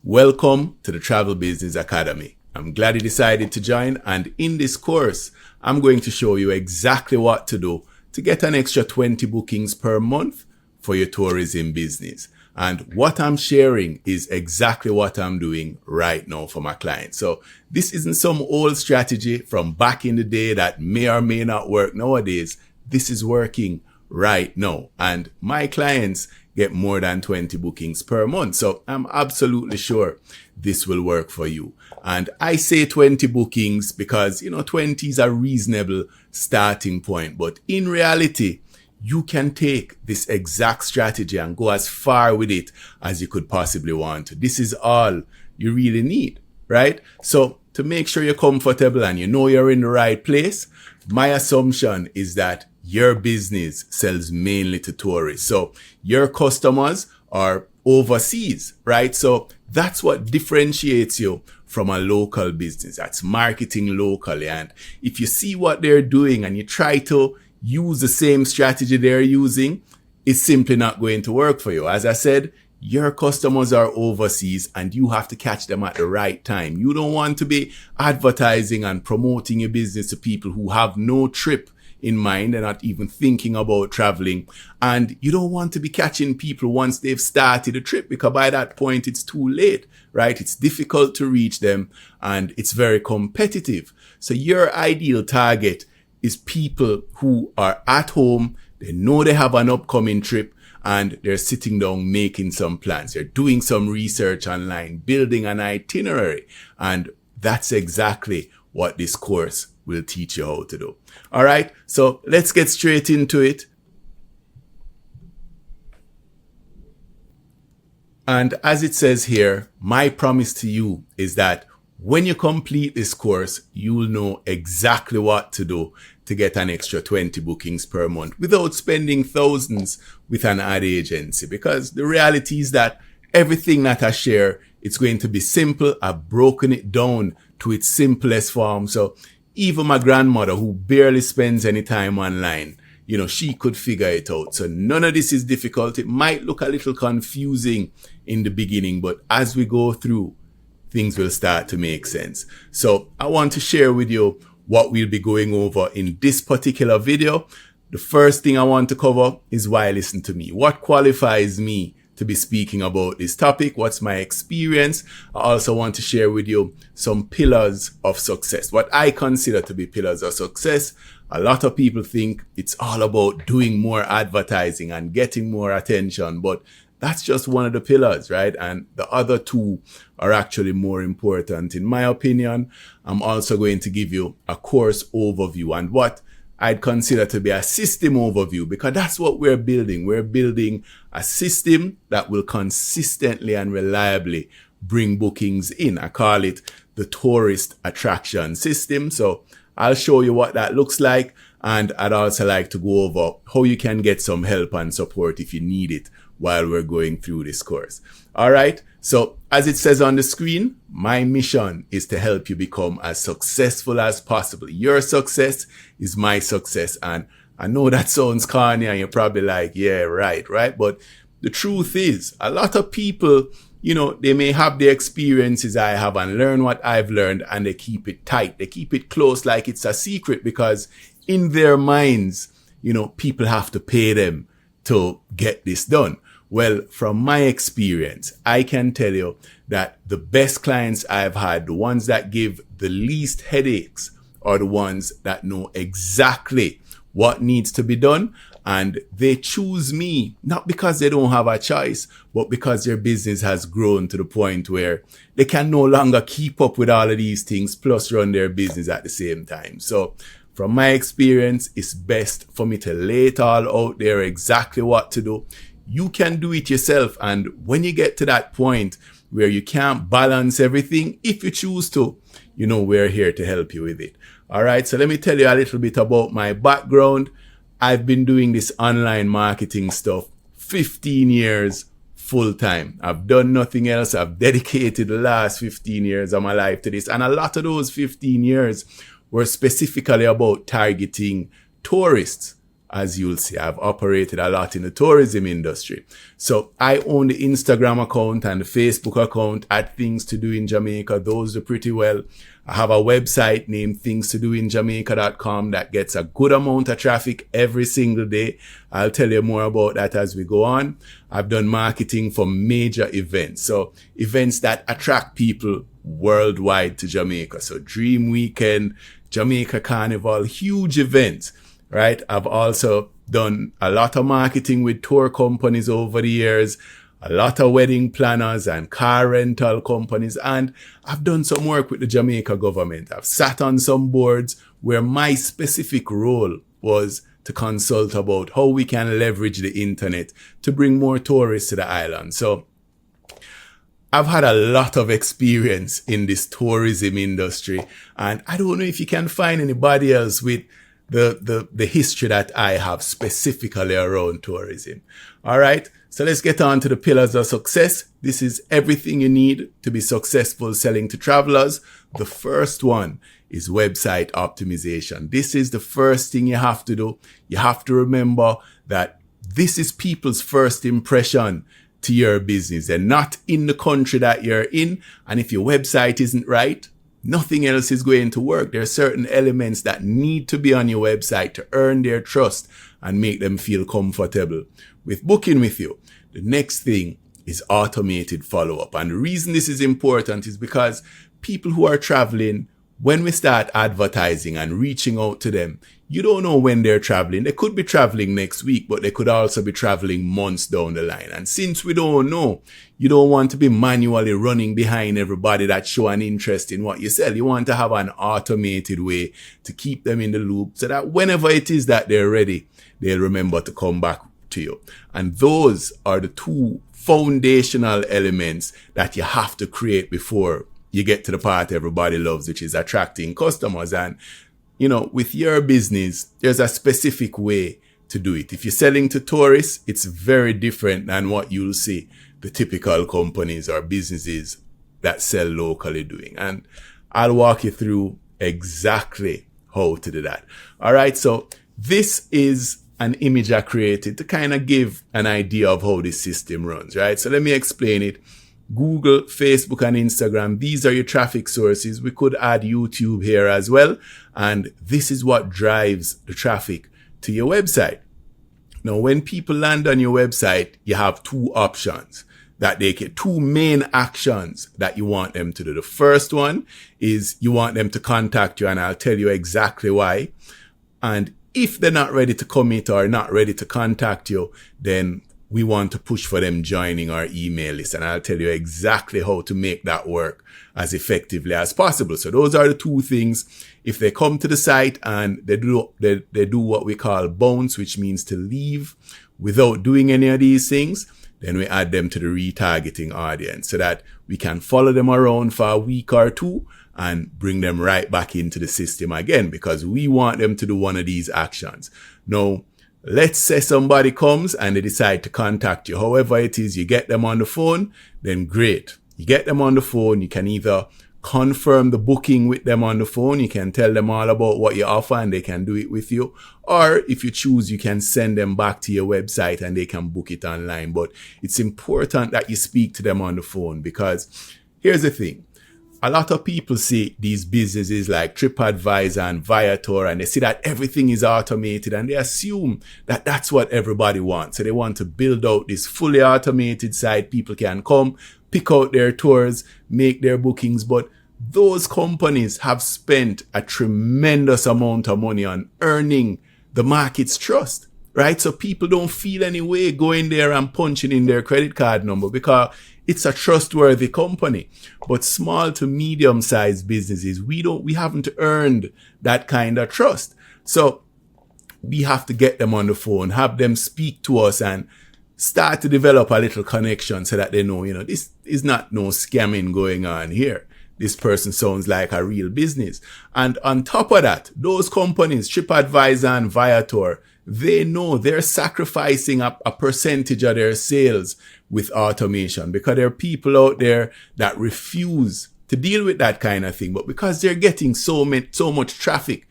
Welcome to the Travel Business Academy. I'm glad you decided to join, and in this course, I'm going to show you exactly what to do to get an extra 20 bookings per month for your tourism business. And what I'm sharing is exactly what I'm doing right now for my clients. So this isn't some old strategy from back in the day that may or may not work nowadays. This is working right now. And my clients get more than 20 bookings per month. So I'm absolutely sure this will work for you. And I say 20 bookings because, 20 is a reasonable starting point. But in reality, you can take this exact strategy and go as far with it as you could possibly want to. This is all you really need, right? So to make sure you're comfortable and you know you're in the right place, my assumption is that your business sells mainly to tourists. So your customers are overseas, right? So that's what differentiates you from a local business. That's marketing locally. And if you see what they're doing and you try to use the same strategy they're using, it's simply not going to work for you. As I said, your customers are overseas and you have to catch them at the right time. You don't want to be advertising and promoting your business to people who have no trip in mind and not even thinking about traveling. And you don't want to be catching people once they've started a trip, because by that point it's too late, right? It's difficult to reach them and it's very competitive. So your ideal target is people who are at home, they know they have an upcoming trip, and they're sitting down making some plans. They're doing some research online, building an itinerary. And that's exactly what this course will teach you how to do. All right, so let's get straight into it. And as it says here, my promise to you is that when you complete this course, you'll know exactly what to do to get an extra 20 bookings per month without spending thousands with an ad agency. Because the reality is that everything that I share, it's going to be simple. I've broken it down to its simplest form. So even my grandmother, who barely spends any time online, she could figure it out. So none of this is difficult. It might look a little confusing in the beginning, but as we go through, things will start to make sense. So I want to share with you what we'll be going over in this particular video. The first thing I want to cover is why listen to me. What qualifies me to be speaking about this topic? What's my experience? I also want to share with you some pillars of success, what I consider to be pillars of success. A lot of people think it's all about doing more advertising and getting more attention, but that's just one of the pillars, right? And the other two are actually more important. In my opinion, I'm also going to give you a course overview and what I'd consider to be a system overview, because that's what we're building. We're building a system that will consistently and reliably bring bookings in. I call it the tourist attraction system. So I'll show you what that looks like. And I'd also like to go over how you can get some help and support if you need it while we're going through this course. All right. So as it says on the screen, my mission is to help you become as successful as possible. Your success is my success. And I know that sounds corny and you're probably like, yeah, right. But the truth is, a lot of people, they may have the experiences I have and learn what I've learned, and they keep it tight. They keep it close like it's a secret, because in their minds, people have to pay them to get this done. Well, from my experience, I can tell you that the best clients I've had, the ones that give the least headaches, are the ones that know exactly what needs to be done. And they choose me, not because they don't have a choice, but because their business has grown to the point where they can no longer keep up with all of these things, plus run their business at the same time. So from my experience, it's best for me to lay it all out there, exactly what to do. You can do it yourself. And when you get to that point where you can't balance everything, if you choose to, we're here to help you with it. All right. So let me tell you a little bit about my background. I've been doing this online marketing stuff 15 years full time. I've done nothing else. I've dedicated the last 15 years of my life to this. And a lot of those 15 years were specifically about targeting tourists. as you'll see, I've operated a lot in the tourism industry. So I own the Instagram account and the Facebook account at Things to Do in Jamaica. Those do pretty well. I have a website named thingstodoinjamaica.com that gets a good amount of traffic every single day. I'll tell you more about that as we go on. I've done marketing for major events. So events that attract people worldwide to Jamaica. So Dream Weekend, Jamaica Carnival, huge events, right? I've also done a lot of marketing with tour companies over the years, a lot of wedding planners and car rental companies, and I've done some work with the Jamaica government. I've sat on some boards where my specific role was to consult about how we can leverage the internet to bring more tourists to the island. So I've had a lot of experience in this tourism industry, and I don't know if you can find anybody else with the history that I have specifically around tourism. All right. So let's get on to the pillars of success. This is everything you need to be successful selling to travelers. The first one is website optimization. This is the first thing you have to do. You have to remember that this is people's first impression to your business. They're not in the country that you're in. And if your website isn't right, nothing else is going to work. There are certain elements that need to be on your website to earn their trust and make them feel comfortable with booking with you. The next thing is automated follow-up. And the reason this is important is because people who are traveling, when we start advertising and reaching out to them, you don't know when they're traveling. They could be traveling next week, but they could also be traveling months down the line. And since we don't know, you don't want to be manually running behind everybody that show an interest in what you sell. You want to have an automated way to keep them in the loop so that whenever it is that they're ready, they'll remember to come back to you. And those are the two foundational elements that you have to create before you get to the part everybody loves, which is attracting customers. And, you know, with your business, there's a specific way to do it. If you're selling to tourists, it's very different than what you'll see the typical companies or businesses that sell locally doing. And I'll walk you through exactly how to do that. All right. So this is an image I created to kind of give an idea of how this system runs, right? So let me explain it. Google, Facebook, and Instagram, these are your traffic sources. We could add YouTube here as well. And this is what drives the traffic to your website. Now, when people land on your website, you have two options that they get, two main actions that you want them to do. The first one is you want them to contact you, and I'll tell you exactly why. And if they're not ready to commit or not ready to contact you, then we want to push for them joining our email list. And I'll tell you exactly how to make that work as effectively as possible. So those are the two things. If they come to the site and they do what we call bounce, which means to leave without doing any of these things, then we add them to the retargeting audience so that we can follow them around for a week or two and bring them right back into the system again, because we want them to do one of these actions. Now, let's say somebody comes and they decide to contact you. However it is, you get them on the phone, then great. You get them on the phone. You can either confirm the booking with them on the phone. You can tell them all about what you offer and they can do it with you. Or if you choose, you can send them back to your website and they can book it online. But it's important that you speak to them on the phone, because here's the thing. A lot of people see these businesses like TripAdvisor and Viator, and they see that everything is automated and they assume that that's what everybody wants. So they want to build out this fully automated site. People can come, pick out their tours, make their bookings. But those companies have spent a tremendous amount of money on earning the market's trust, right? So people don't feel any way going there and punching in their credit card number because it's a trustworthy company. But small to medium sized businesses, we haven't earned that kind of trust. So we have to get them on the phone, have them speak to us and start to develop a little connection so that they know, this is not no scamming going on here. This person sounds like a real business. And on top of that, those companies, TripAdvisor and Viator, they know they're sacrificing a percentage of their sales with automation, because there are people out there that refuse to deal with that kind of thing. But because they're getting so much traffic,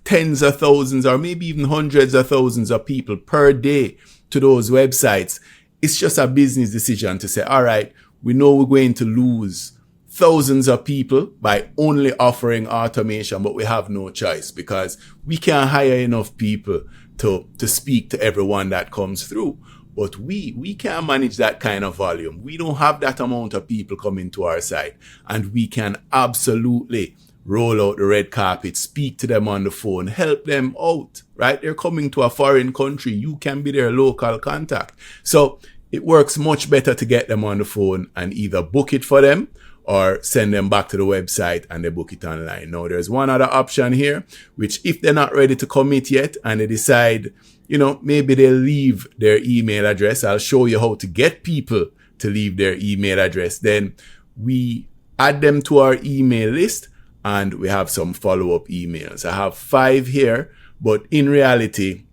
tens of thousands or maybe even hundreds of thousands of people per day to those websites, it's just a business decision to say, all right, we know we're going to lose thousands of people by only offering automation, but we have no choice because we can't hire enough people to speak to everyone that comes through. But we can't manage that kind of volume. We don't have that amount of people coming to our site, and we can absolutely roll out the red carpet, speak to them on the phone, help them out, right? They're coming to a foreign country. You can be their local contact. So it works much better to get them on the phone and either book it for them or send them back to the website and they book it online. Now, there's one other option here, which if they're not ready to commit yet and they decide, maybe they'll leave their email address. I'll show you how to get people to leave their email address. Then we add them to our email list and we have some follow-up emails. I have 5 here, but in reality,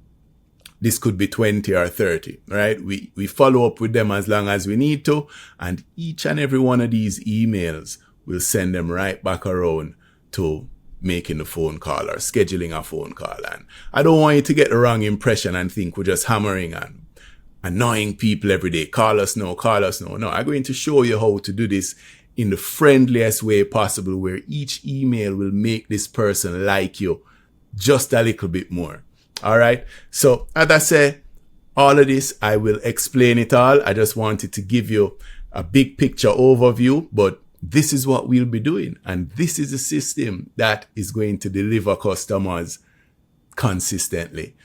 this could be 20 or 30, right? We follow up with them as long as we need to, and each and every one of these emails will send them right back around to making the phone call or scheduling a phone call. And I don't want you to get the wrong impression and think we're just hammering and annoying people every day. Call us now, call us now. No, I'm going to show you how to do this in the friendliest way possible, where each email will make this person like you just a little bit more. All right. So as I say, all of this, I will explain it all. I just wanted to give you a big picture overview, but this is what we'll be doing. And this is a system that is going to deliver customers consistently,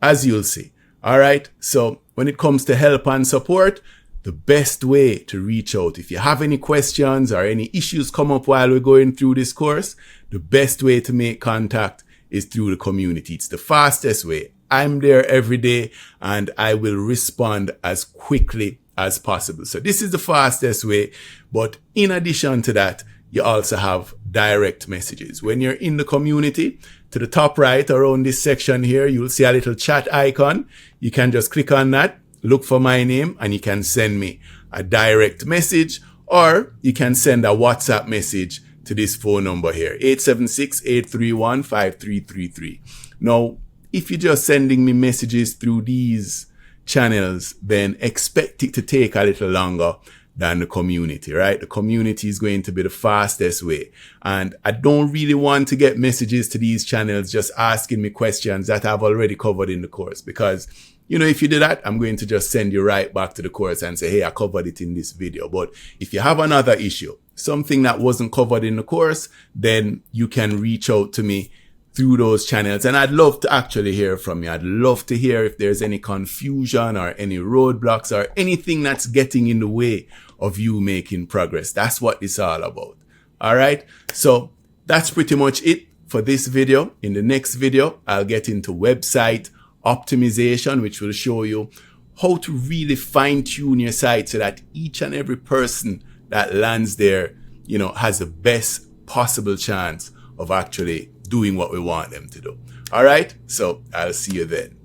as you'll see. All right. So when it comes to help and support, the best way to reach out, if you have any questions or any issues come up while we're going through this course, the best way to make contact is through the community. It's the fastest way. I'm there every day and I will respond as quickly as possible. So this is the fastest way. But in addition to that, you also have direct messages. When you're in the community, to the top right around this section here, you'll see a little chat icon. You can just click on that, look for my name, and you can send me a direct message, or you can send a WhatsApp message to this phone number here, 876-831-5333. Now, if you're just sending me messages through these channels, then expect it to take a little longer than the community, right? The community is going to be the fastest way. And I don't really want to get messages to these channels just asking me questions that I've already covered in the course, because if you do that, I'm going to just send you right back to the course and say, hey, I covered it in this video. But if you have another issue, something that wasn't covered in the course, then you can reach out to me through those channels. And I'd love to actually hear from you. I'd love to hear if there's any confusion or any roadblocks or anything that's getting in the way of you making progress. That's what it's all about. All right. So that's pretty much it for this video. In the next video, I'll get into website optimization, which will show you how to really fine tune your site so that each and every person that lands there, has the best possible chance of actually doing what we want them to do. All right. So I'll see you then.